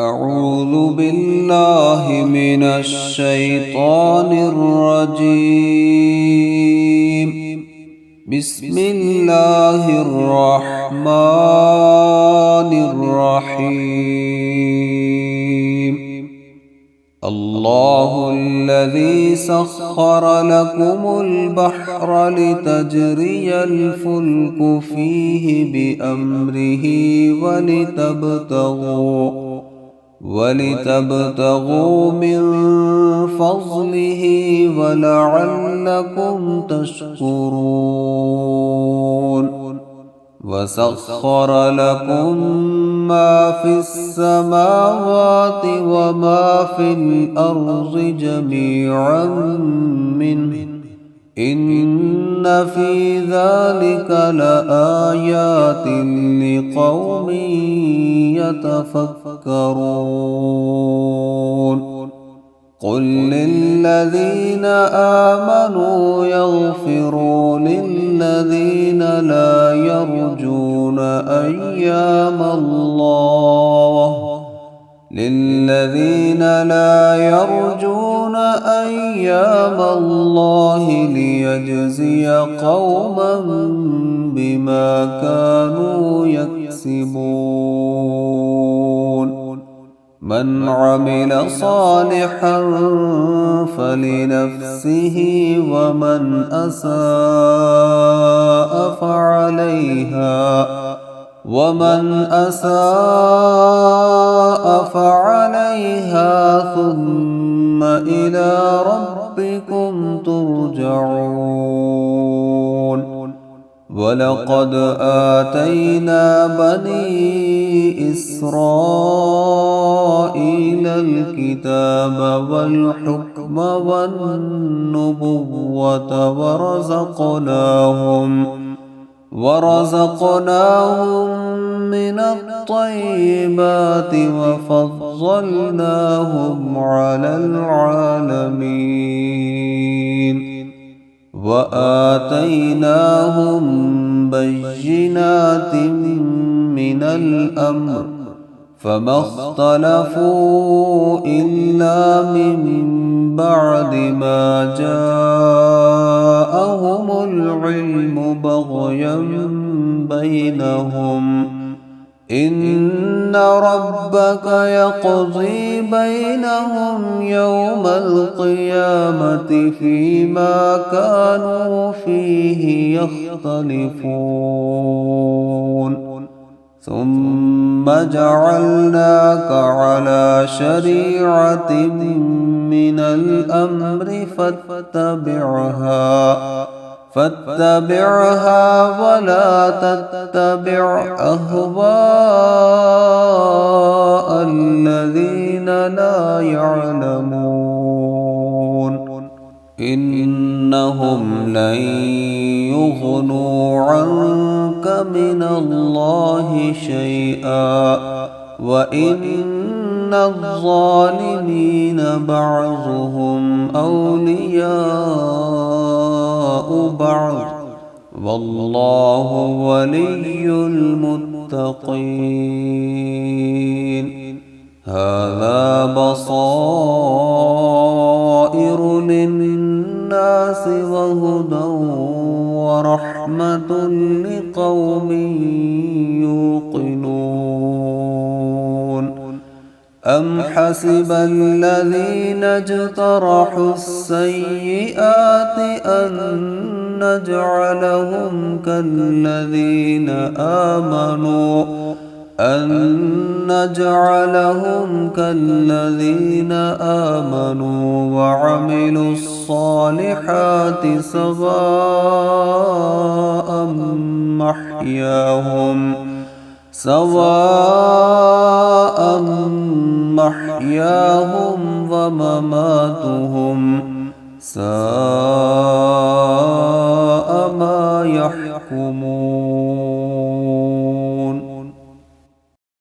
أعوذ بالله من الشيطان الرجيم. بسم الله الرحمن الرحيم. الله الذي سخر لكم البحر لتجري الفلك فيه بأمره ولتبتغوا من فضله ولعلكم تشكرون. وسخر لكم ما في السماوات وما في الأرض جميعا منه إن في ذلك لآيات لقوم يتفكرون. قل للذين آمنوا يغفروا للذين لا يرجون أيام الله ليجزي قوما بما كانوا يكسبون. من عمل صالحا فلنفسه ومن أساء فعليها ثم إلى ربكم ترجعون. ولقد آتينا بني إسرائيل الكتاب والحكم والنبوة ورزقناهم من الطيبات وفضلناهم على العالمين وآتيناهم بينات من الأمر فما اختلفوا إلا من بعد ما جاءهم العلم بغيا بينهم. إن ربك يقضي بينهم يوم القيامة فيما كانوا فيه يختلفون. ثم جعلناك على شريعة من الأمر فاتبعها ولا تتبع أهواء الذين لا يعلمون. إنهم لن يغنوا عنك من الله شيئا وإن الظالمين بعضهم أولياء بعض والله ولي المتقين. هذا بصائر للناس وهدى ورحمة لقوم يوقنون. أم حسب الذين اجترحوا السيئات أن نجعلهم كالذين آمنوا وعملوا الصالحات سواء محياهم ومماتهم ساء ما يحكمون.